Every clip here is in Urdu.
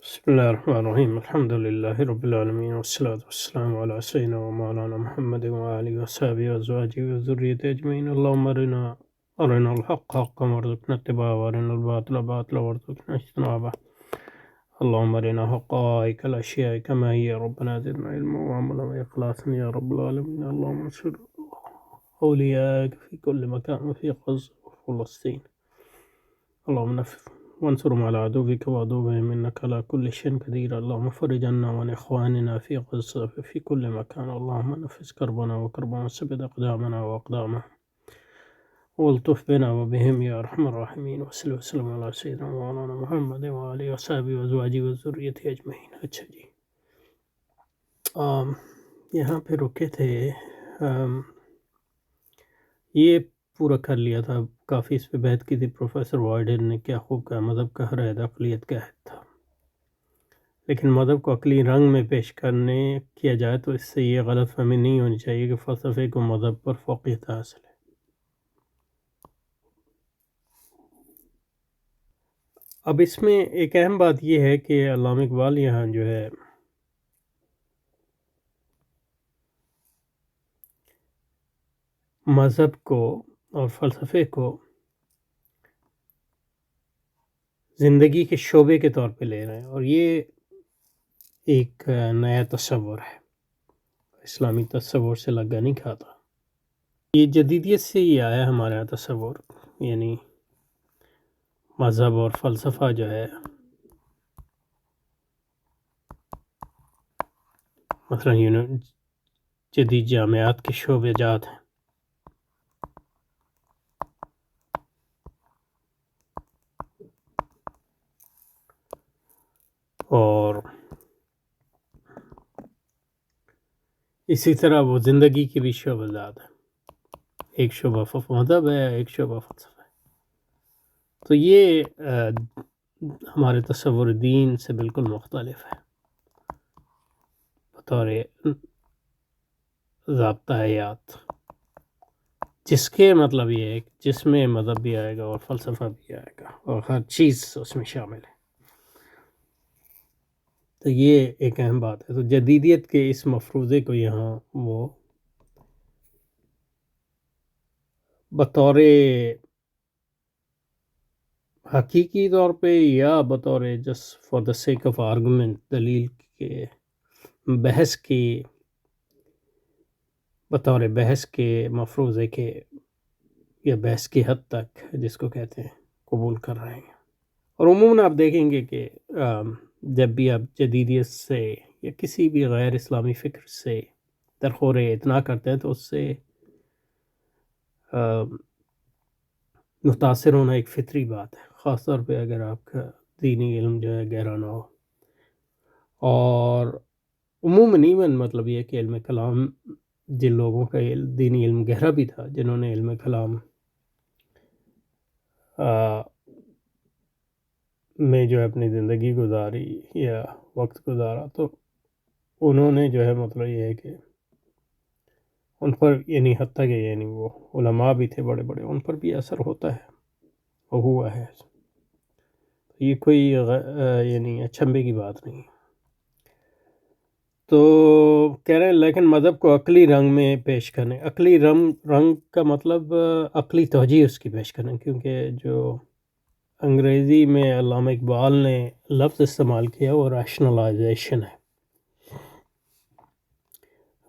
بسم الله الرحمن الرحيم الحمد لله رب العالمين والصلاة والسلام على سيدنا ومولانا محمد وآله وصحبه وأزواجه وذريته أجمعين اللهم أرنا الحق حقا وارزقنا اتباعه وأرنا الباطل باطلا وارزقنا اجتنابه اللهم أرنا حقائق الأشياء كما هي ربنا زدنا علما وعملا وإخلاصا يا رب العالمين اللهم انصر أولياءك في كل مكان وفي غزة وفلسطين اللهم نفذ وانصرهم على عدوك وعدوهم إنك على كل شيء قدير اللهم فرج عنا وعن إخواننا في غزة في كل مكان اللهم نفس كربنا وكربنا وثبت أقدامنا وأقدامهم والطف بنا وبهم يا أرحم الراحمين وصل وسلم على سيدنا مولانا محمد وآله وصحبه وأزواجه وذريته أجمعين. اچھا جی، یہاں پہ رکے تھے. یہ پورا کر لیا تھا، کافی اس پہ بحث کی تھی. پروفیسر وائڈن نے کیا خوب کہا، مذہب کا ہر عہد عقلیت کا عہد تھا، لیکن مذہب کو عقلی رنگ میں پیش کیا جائے تو اس سے یہ غلط فہمی نہیں ہونی چاہیے کہ فلسفے کو مذہب پر فوقیت حاصل ہے. اب اس میں ایک اہم بات یہ ہے کہ علامہ اقبال یہاں جو ہے مذہب کو اور فلسفے کو زندگی کے شعبے کے طور پہ لے رہے ہیں، اور یہ ایک نیا تصور ہے، اسلامی تصور سے لگا نہیں کھاتا. یہ جدیدیت سے ہی آیا ہمارے یہاں تصور، یعنی مذہب اور فلسفہ جو ہے، مثلا جدید جامعات کے شعبے جات ہیں، اور اسی طرح وہ زندگی کے بھی شعبہ جات ہیں. ایک شعبہ مذہب ہے، ایک شعبہ فلسفہ ہے. تو یہ ہمارے تصور دین سے بالکل مختلف ہے بطور ضابطہ حیات، جس کے مطلب یہ ہے کہ جس میں مذہب بھی آئے گا اور فلسفہ بھی آئے گا اور ہر چیز اس میں شامل ہے. تو یہ ایک اہم بات ہے. تو جدیدیت کے اس مفروضے کو یہاں وہ بطور حقیقی طور پہ یا بطور just for the sake of argument, دلیل کے بحث کی، بطور بحث کے مفروضے کے یا بحث کی حد تک جس کو کہتے ہیں قبول کر رہے ہیں. اور عموماً آپ دیکھیں گے کہ جب بھی آپ جدیدیت سے یا کسی بھی غیر اسلامی فکر سے درخور اعتنا کرتے ہیں تو اس سے متاثر ہونا ایک فطری بات ہے، خاص طور پہ اگر آپ کا دینی علم جو ہے گہرا نہ ہو. اور عموماً مطلب یہ کہ علم کلام، جن لوگوں کا دینی علم گہرا بھی تھا، جنہوں نے علم کلام میں جو ہے اپنی زندگی گزاری یا وقت گزارا، تو انہوں نے جو ہے مطلب یہ ہے کہ ان پر یعنی حتیٰ کہ یعنی وہ علماء بھی تھے بڑے بڑے، ان پر بھی اثر ہوتا ہے اور ہوا ہے. یہ کوئی یعنی اچنبھے کی بات نہیں. تو کہہ رہے ہیں لیکن مذہب کو عقلی رنگ میں پیش کرنے، عقلی رنگ کا مطلب عقلی توجیہ اس کی پیش کرنے، کیونکہ جو انگریزی میں علامہ اقبال نے لفظ استعمال کیا وہ ریشنلائزیشن ہے.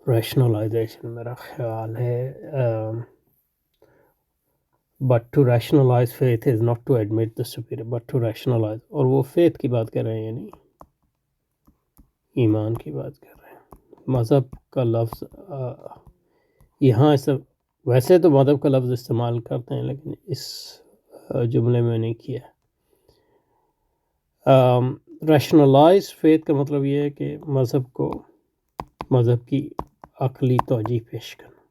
ریشنلائزیشن میرا خیال ہے but to rationalize faith is not to admit the superior but to rationalize، اور وہ faith کی بات کر رہے ہیں یعنی ایمان کی بات کر رہے ہیں. مذہب کا لفظ یہاں ویسے تو مذہب کا لفظ استعمال کرتے ہیں لیکن اس جملے میں نہیں کیا. ریشنلائز فیتھ کا مطلب یہ ہے کہ مذہب کی عقلی توجیہ پیش کرنا،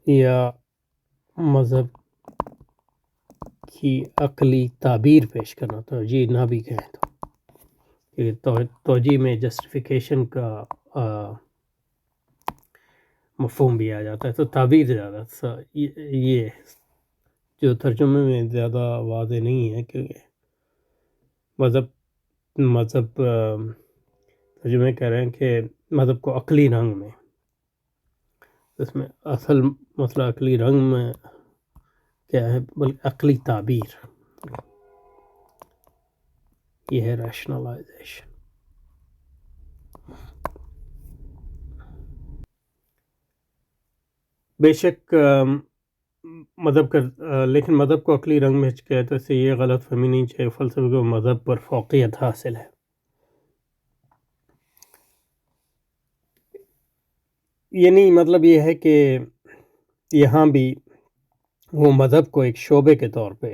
یا مذہب کی عقلی تعبیر پیش کرنا. توجیہ نہ بھی کہیں تو توجیہ میں جسٹیفیکیشن کا مفہوم بھی آ جاتا ہے، تو تعبیر زیادہ یہ جو ترجمے میں زیادہ واضح نہیں ہے کہ مذہب ترجمے کہہ رہے ہیں کہ مذہب کو عقلی رنگ میں، اس میں اصل مسئلہ عقلی رنگ میں کیا ہے بلکہ عقلی تعبیر، یہ ہے ریشنلائزیشن۔ بے شک لیکن مذہب کو عقلی رنگ میں کہتے تو اس سے یہ غلط فہمی نہیں چاہیے فلسفے کو مذہب پر فوقیت حاصل ہے۔ یعنی مطلب یہ ہے کہ یہاں بھی وہ مذہب کو ایک شعبے کے طور پہ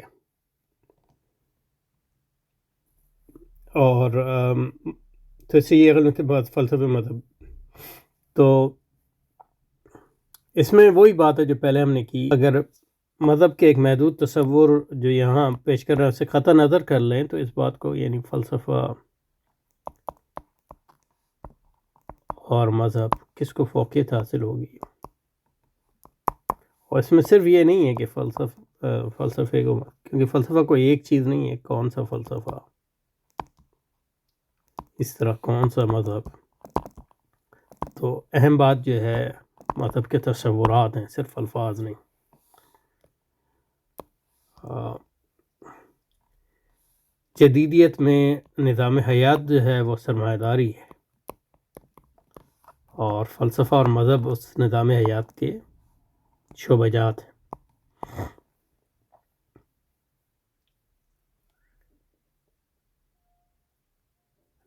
اور تو اس سے یہ غلط بات فلسفے مذہب، تو اس میں وہی بات ہے جو پہلے ہم نے کی، اگر مذہب کے ایک محدود تصور جو یہاں پیش کر رہا ہے اسے قطع نظر کر لیں تو اس بات کو یعنی فلسفہ اور مذہب کس کو فوقیت حاصل ہوگی، اور اس میں صرف یہ نہیں ہے کہ فلسفے کو، کیونکہ فلسفہ کوئی ایک چیز نہیں ہے، کون سا فلسفہ، اس طرح کون سا مذہب، تو اہم بات جو ہے مذہب کے تصورات ہیں، صرف الفاظ نہیں۔ جدیدیت میں نظام حیات جو ہے وہ سرمایہ داری ہے، اور فلسفہ اور مذہب اس نظام حیات کے شعبہ جات ہیں۔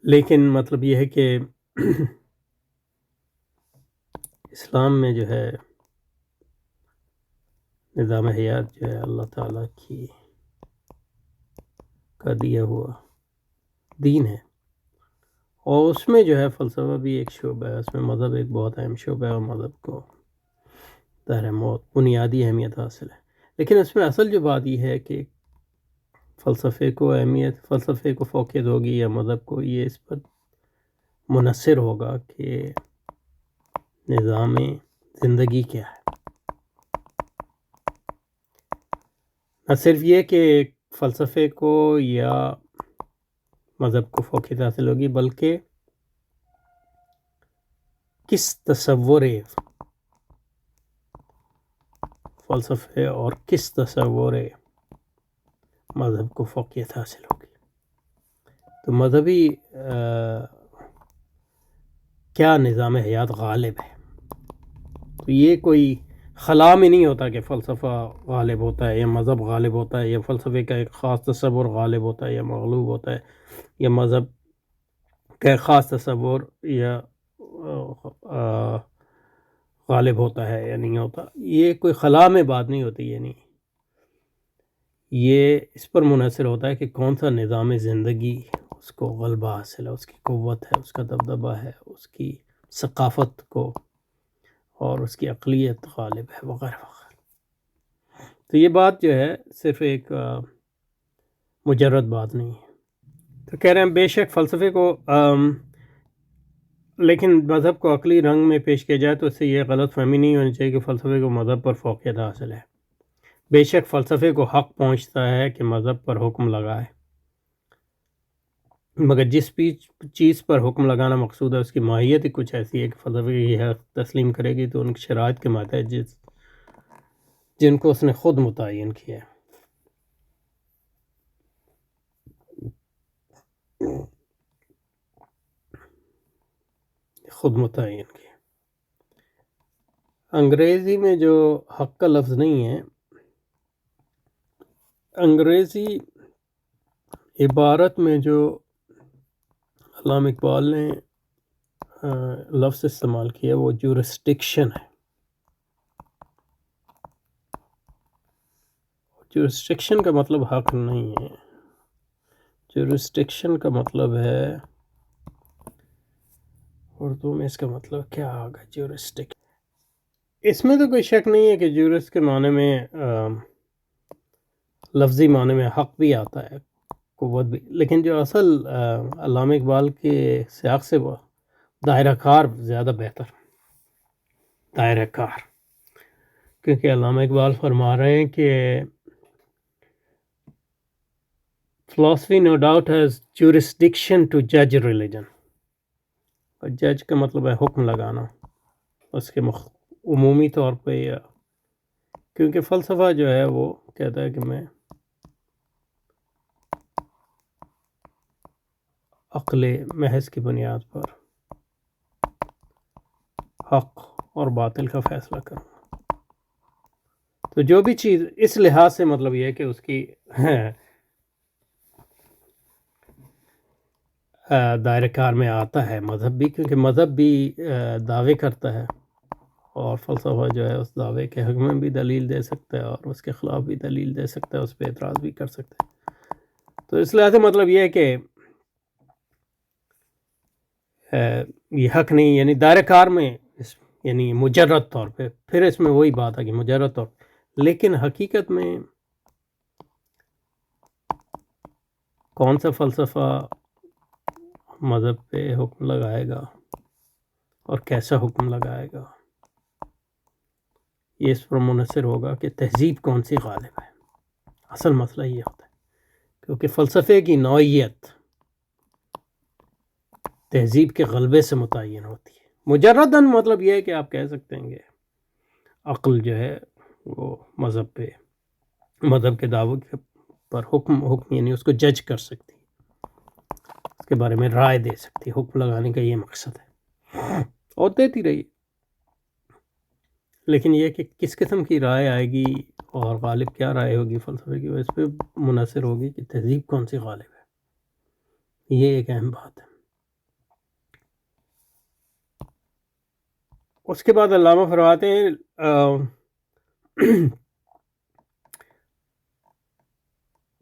لیکن مطلب یہ ہے کہ اسلام میں جو ہے نظام حیات جو ہے اللہ تعالیٰ کی کا دیا ہوا دین ہے، اور اس میں جو ہے فلسفہ بھی ایک شعبہ ہے، اس میں مذہب ایک بہت اہم شعبہ ہے، اور مذہب کو دہر موت بنیادی اہمیت حاصل ہے۔ لیکن اس میں اصل جو بات یہ ہے کہ فلسفے کو فوقیت ہوگی یا مذہب کو، یہ اس پر منحصر ہوگا کہ نظام زندگی کیا ہے۔ نہ صرف یہ کہ فلسفے کو یا مذہب کو فوقیت حاصل ہوگی، بلکہ کس تصور فلسفے اور کس تصور مذہب کو فوقیت حاصل ہوگی۔ تو مذہبی کیا نظام حیات غالب ہے، تو یہ کوئی خلا میں نہیں ہوتا کہ فلسفہ غالب ہوتا ہے یا مذہب غالب ہوتا ہے، یا فلسفے کا ایک خاص تصور غالب ہوتا ہے یا مغلوب ہوتا ہے، یا مذہب کا ایک خاص تصور یا غالب ہوتا ہے یا نہیں ہوتا۔ یہ کوئی خلا میں بات نہیں ہوتی، یعنی یہ اس پر منحصر ہوتا ہے کہ کون سا نظام زندگی اس کو غلبہ حاصل ہے، اس کی قوت ہے، اس کا دبدبہ ہے، اس کی ثقافت کو اور اس کی عقلیت غالب ہے، وغیرہ وغیرہ۔ تو یہ بات جو ہے صرف ایک مجرد بات نہیں ہے۔ تو کہہ رہے ہیں بے شک فلسفے کو لیکن مذہب کو عقلی رنگ میں پیش کیا جائے تو اس سے یہ غلط فہمی نہیں ہونی چاہیے کہ فلسفے کو مذہب پر فوقیت حاصل ہے۔ بے شک فلسفے کو حق پہنچتا ہے کہ مذہب پر حکم لگائے، مگر جس بھی چیز پر حکم لگانا مقصود ہے اس کی ماہیت ہی کچھ ایسی ہے کہ فلسفے کی حق تسلیم کرے گی تو ان کی شرائط کے ماتحت جن کو اس نے خود متعین کیا ہے۔ انگریزی میں جو حق کا لفظ نہیں ہے، انگریزی عبارت میں جو علامہ اقبال نے لفظ استعمال کیا وہ جورسڈکشن ہے۔ جورسڈکشن کا مطلب حق نہیں ہے، جورسڈکشن کا مطلب ہے، اردو میں اس کا مطلب کیا ہوگا جورسڈکشن؟ اس میں تو کوئی شک نہیں ہے کہ جورس کے معنی میں لفظی معنی میں حق بھی آتا ہے، قوت بھی، لیکن جو اصل علامہ اقبال کے سیاق سے وہ دائرہ کار زیادہ بہتر، دائرہ کار، کیونکہ علامہ اقبال فرما رہے ہیں کہ philosophy no doubt has jurisdiction to judge religion. اور جج کا مطلب ہے حکم لگانا اس کے عمومی طور پہ، یا کیونکہ فلسفہ جو ہے وہ کہتا ہے کہ میں عقل محض کی بنیاد پر حق اور باطل کا فیصلہ کروں. تو جو بھی چیز اس لحاظ سے مطلب یہ ہے کہ اس کی دائرہ کار میں آتا ہے مذہب بھی، کیونکہ مذہب بھی دعوے کرتا ہے اور فلسفہ جو ہے اس دعوے کے حق میں بھی دلیل دے سکتا ہے اور اس کے خلاف بھی دلیل دے سکتا ہے، اس پہ اعتراض بھی کر سکتا ہے. تو اس لحاظ سے مطلب یہ ہے کہ یہ حق نہیں، یعنی دائرہ کار میں یعنی مجرد طور پہ، پھر اس میں وہی بات ہے کہ مجرد طور پہ، لیکن حقیقت میں کون سا فلسفہ مذہب پہ حکم لگائے گا اور کیسا حکم لگائے گا، یہ اس پر منحصر ہوگا کہ تہذیب کون سی غالب ہے. اصل مسئلہ یہ ہوتا ہے کیونکہ فلسفے کی نوعیت تہذیب کے غلبے سے متعین ہوتی ہے. مجرداً مطلب یہ ہے کہ آپ کہہ سکتے ہیں کہ عقل جو ہے وہ مذہب کے دعوے پر حکم یعنی اس کو جج کر سکتی، اس کے بارے میں رائے دے سکتی. حکم لگانے کا یہ مقصد ہے اور دیتی رہی، لیکن یہ کہ کس قسم کی رائے آئے گی اور غالب کیا رائے ہوگی فلسفے کی، وہ اس پہ منحصر ہوگی کہ تہذیب کون سی غالب ہے. یہ ایک اہم بات ہے. اس کے بعد علامہ فرماتے ہیں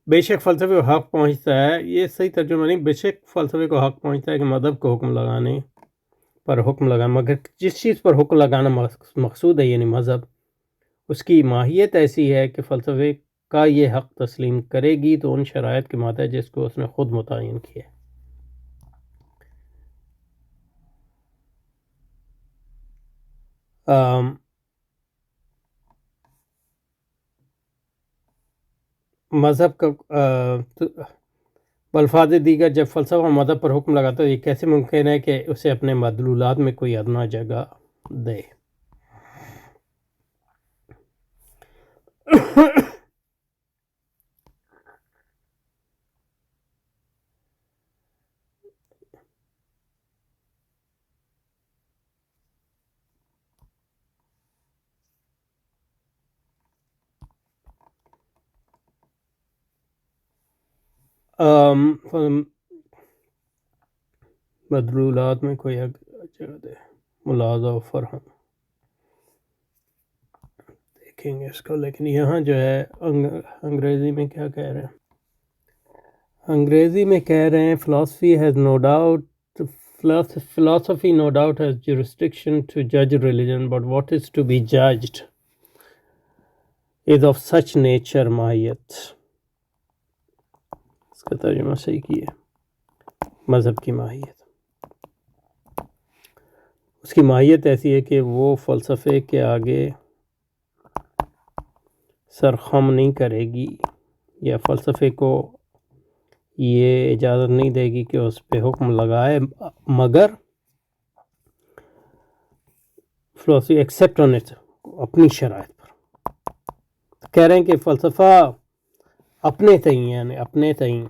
بے شک فلسفے کو حق پہنچتا ہے، یہ صحیح ترجمہ نہیں، بے شک فلسفے کو حق پہنچتا ہے کہ مذہب کو حکم لگانے پر حکم لگانا، مگر جس چیز پر حکم لگانا مقصود ہے یعنی مذہب، اس کی ماہیت ایسی ہے کہ فلسفے کا یہ حق تسلیم کرے گی تو ان شرائط کے ماتحت جس کو اس نے خود متعین کیا ہے. مذہب کا بالفاظ دیگر جب فلسفہ مذہب پر حکم لگاتا ہے، یہ کیسے ممکن ہے کہ اسے اپنے مدلولات میں کوئی ادنا جگہ دے؟ مدلولات میں کوئی جگہ دے، ملاحظہ و فرہم دیکھیں گے اس کو. لیکن یہاں جو ہے انگریزی میں کیا کہہ رہے ہیں، انگریزی میں کہہ رہے ہیں philosophy no doubt has jurisdiction to judge religion, but what is to be judged is of such nature ماہیت. اس کا ترجمہ صحیح کیے، مذہب کی ماہیت، اس کی ماہیت ایسی ہے کہ وہ فلسفے کے آگے سرخم نہیں کرے گی یا فلسفے کو یہ اجازت نہیں دے گی کہ اس پہ حکم لگائے، مگر فلسفی ایکسیپٹ آن اٹ، اپنی شرائط پر. کہہ رہے ہیں کہ فلسفہ اپنے تئیں یعنی اپنے تئیں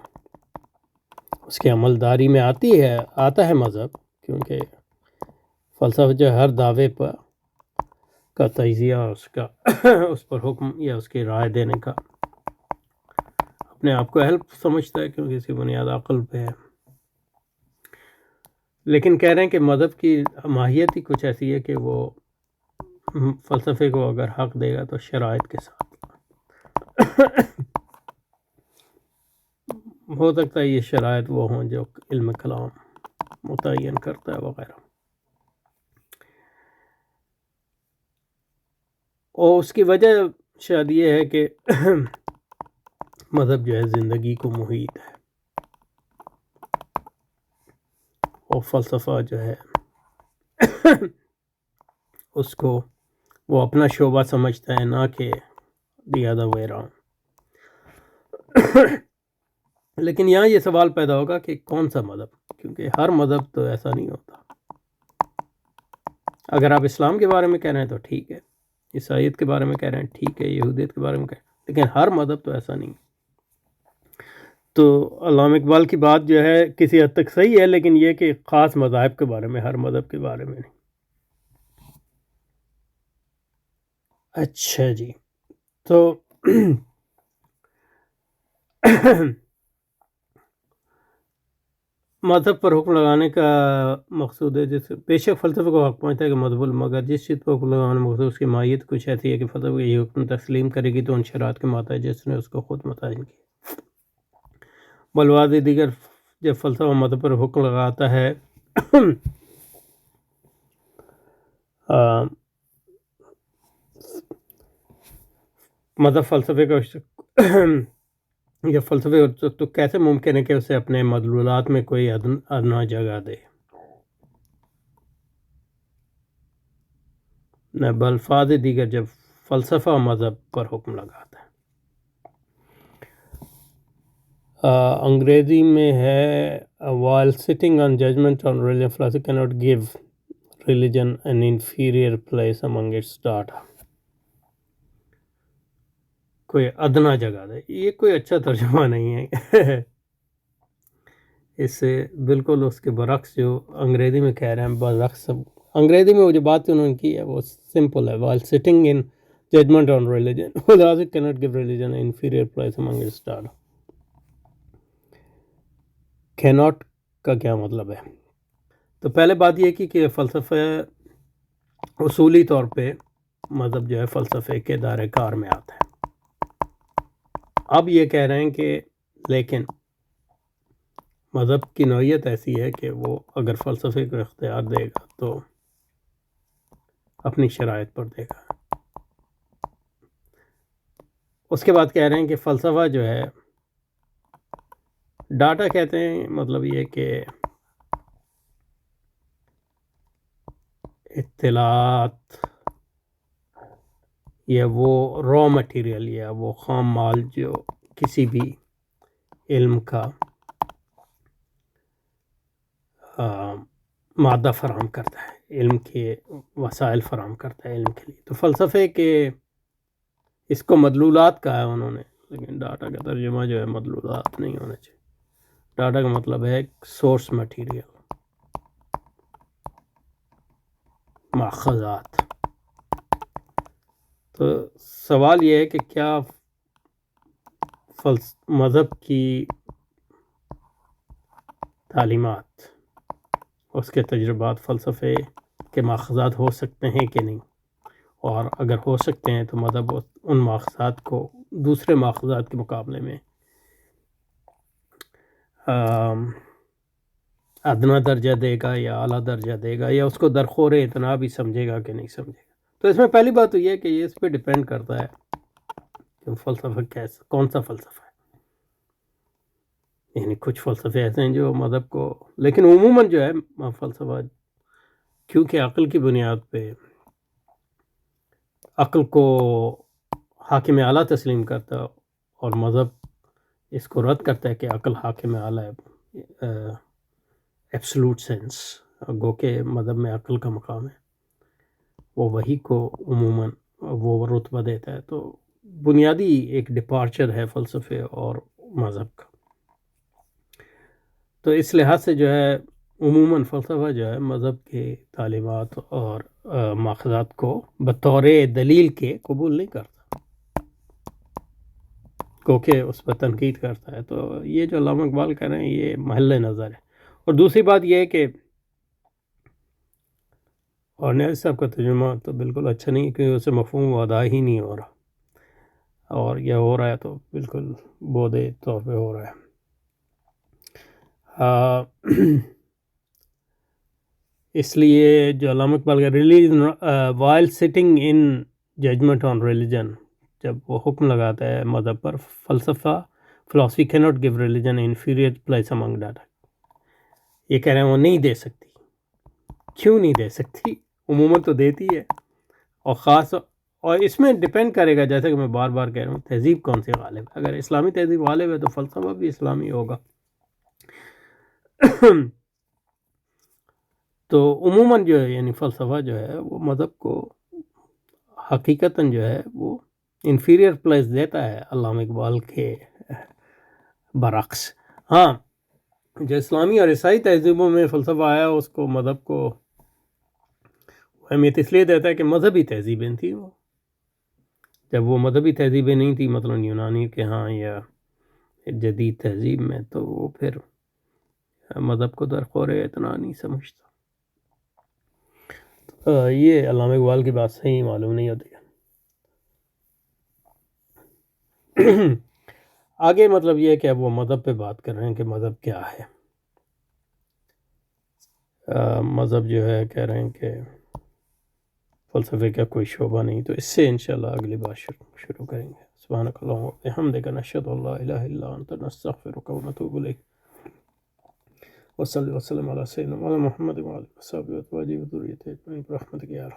اس کے عملداری میں آتا ہے مذہب، کیونکہ فلسفہ جو ہر دعوے پر کا تجزیہ اس پر حکم یا اس کی رائے دینے کا اپنے آپ کو اہل سمجھتا ہے، کیونکہ اس کی بنیاد عقل پہ ہے. لیکن کہہ رہے ہیں کہ مذہب کی ماہیت ہی کچھ ایسی ہے کہ وہ فلسفے کو اگر حق دے گا تو شرائط کے ساتھ. ہو سکتا ہے یہ شرائط وہ ہوں جو علم کلام متعین کرتا ہے وغیرہ، اور اس کی وجہ شاید یہ ہے کہ مذہب جو ہے زندگی کو محیط ہے اور فلسفہ جو ہے اس کو وہ اپنا شعبہ سمجھتا ہے، نہ کہ the other way around. لیکن یہاں یہ سوال پیدا ہوگا کہ کون سا مذہب، کیونکہ ہر مذہب تو ایسا نہیں ہوتا. اگر آپ اسلام کے بارے میں کہہ رہے ہیں تو ٹھیک ہے، عیسائیت کے بارے میں کہہ رہے ہیں ٹھیک ہے، یہودیت کے بارے میں کہہ رہے ہیں، لیکن ہر مذہب تو ایسا نہیں. تو علامہ اقبال کی بات جو ہے کسی حد تک صحیح ہے، لیکن یہ کہ خاص مذاہب کے بارے میں، ہر مذہب کے بارے میں نہیں. اچھا جی، تو مذہب پر حکم لگانے کا مقصود ہے، جیسے بے شک فلسفے کو حق پہنچتا ہے کہ مذہب مگر جس چیز پر حکم لگانے مقصود اس کی ماہیت کچھ ایسی ہے کہ فلسفے یہ حکم تسلیم کرے گی تو ان شرائط کے ماتحت جس نے اس کو خود متعین کی. بلواز دیگر جب فلسفہ مذہب پر حکم لگاتا ہے مذہب فلسفے کا یا فلسفے تو کیسے ممکن ہے کہ اسے اپنے مدلولات میں کوئی ادنا جگہ دے؟ بلفاظ دیگر جب فلسفہ مذہب پر حکم لگاتا ہے. انگریزی میں ہے while sitting on judgment on religion philosophy cannot give religion an inferior place among its data. کوئی ادنا جگہ دے، یہ کوئی اچھا ترجمہ نہیں ہے. اس سے بالکل اس کے برعکس جو انگریزی میں کہہ رہے ہیں، برعکس انگریزی میں وہ جو بات انہوں نے کی ہے وہ سمپل ہے. while sitting in judgment on religion philosophy cannot give religion an inferior place among its data. cannot کا کیا مطلب ہے؟ تو پہلے بات یہ کی کہ فلسفہ اصولی طور پہ مذہب جو ہے فلسفے کے دائرۂ کار میں آتا ہے. اب یہ کہہ رہے ہیں کہ لیکن مذہب کی نوعیت ایسی ہے کہ وہ اگر فلسفے کو اختیار دے گا تو اپنی شرائط پر دے گا. اس کے بعد کہہ رہے ہیں کہ فلسفہ جو ہے ڈاٹا کہتے ہیں، مطلب یہ کہ اطلاعات یا وہ را مٹیریل یا وہ خام مال جو کسی بھی علم کا مادہ فراہم کرتا ہے، علم کے وسائل فراہم کرتا ہے علم کے لیے. تو فلسفے کے اس کو مدلولات کہا ہے انہوں نے، لیکن ڈاٹا کا ترجمہ جو ہے مدلولات نہیں ہونا چاہیے. ڈاٹا کا مطلب ہے سورس مٹیریل، ماخذات. تو سوال یہ ہے کہ کیا مذہب کی تعلیمات، اس کے تجربات فلسفے کے ماخذات ہو سکتے ہیں کہ نہیں؟ اور اگر ہو سکتے ہیں تو مذہب ان ماخذات کو دوسرے ماخذات کے مقابلے میں ادنا درجہ دے گا یا اعلیٰ درجہ دے گا، یا اس کو درخور اعتناء بھی سمجھے گا کہ نہیں سمجھے گا؟ تو اس میں پہلی بات تو یہ کہ یہ اس پہ ڈیپینڈ کرتا ہے کہ فلسفہ کیسا، کون سا فلسفہ ہے. یعنی کچھ فلسفے ایسے ہیں جو مذہب کو، لیکن عموماً جو ہے فلسفہ کیونکہ عقل کی بنیاد پہ عقل کو حاکم اعلیٰ تسلیم کرتا ہے، اور مذہب اس کو رد کرتا ہے کہ عقل حاکم اعلیٰ ہے ایبسلوٹ سینس. گو کہ مذہب میں عقل کا مقام ہے، وہ وہی کو عموماً وہ رتبہ دیتا ہے. تو بنیادی ایک ڈپارچر ہے فلسفے اور مذہب کا. تو اس لحاظ سے جو ہے عموماً فلسفہ جو ہے مذہب کے تعلیمات اور ماخذات کو بطور دلیل کے قبول نہیں کرتا، کیونکہ اس پر تنقید کرتا ہے. تو یہ جو علامہ اقبال کہہ رہے ہیں یہ محل نظر ہے. اور دوسری بات یہ ہے کہ اور نیازی صاحب کا ترجمہ تو بالکل اچھا نہیں، کیونکہ اسے مفہوم ادا ہی نہیں ہو رہا، اور یہ ہو رہا ہے تو بالکل بودے طور پہ ہو رہا ہے. اس لیے جو علامہ اقبال کا religion while sitting in judgment on religion, جب وہ حکم لگاتا ہے مذہب پر، فلسفہ philosophy cannot give religion inferior place among data. یہ کہہ رہے ہیں وہ نہیں دے سکتی. کیوں نہیں دے سکتی؟ عموماً تو دیتی ہے، اور خاص اور اس میں ڈپینڈ کرے گا، جیسے کہ میں بار بار کہہ رہا ہوں، تہذیب کون سی غالب ہے. اگر اسلامی تہذیب غالب ہے تو فلسفہ بھی اسلامی ہوگا. تو عموماً جو ہے یعنی فلسفہ جو ہے وہ مذہب کو حقیقتاً جو ہے وہ انفیریئر پلیس دیتا ہے علامہ اقبال کے برعکس. ہاں، جو اسلامی اور عیسائی تہذیبوں میں فلسفہ آیا اس کو مذہب کو اہمیت اس لیے دیتا ہے کہ مذہبی تہذیبیں تھیں وہ. جب وہ مذہبی تہذیبیں نہیں تھیں مثلا یونانی کے ہاں یا جدید تہذیب میں، تو وہ پھر مذہب کو درخور اتنا نہیں سمجھتا. یہ علامہ اقبال کی بات صحیح معلوم نہیں ہوتی. آگے مطلب یہ ہے کہ اب وہ مذہب پہ بات کر رہے ہیں کہ مذہب کیا ہے. مذہب جو ہے کہہ رہے ہیں کہ فلسفے کا کوئی شعبہ نہیں. تو اس سے انشاءاللہ اگلی بات شروع کریں گے. سبحانک اللہم و بحمدک نشہد ان لا الہ الا انت نستغفرک و نتوب الیک. وصلی وسلم علی سیدنا محمد و آلہ وصحبہ و ازواجہ و ذریتہ اجمعین برحمتک یا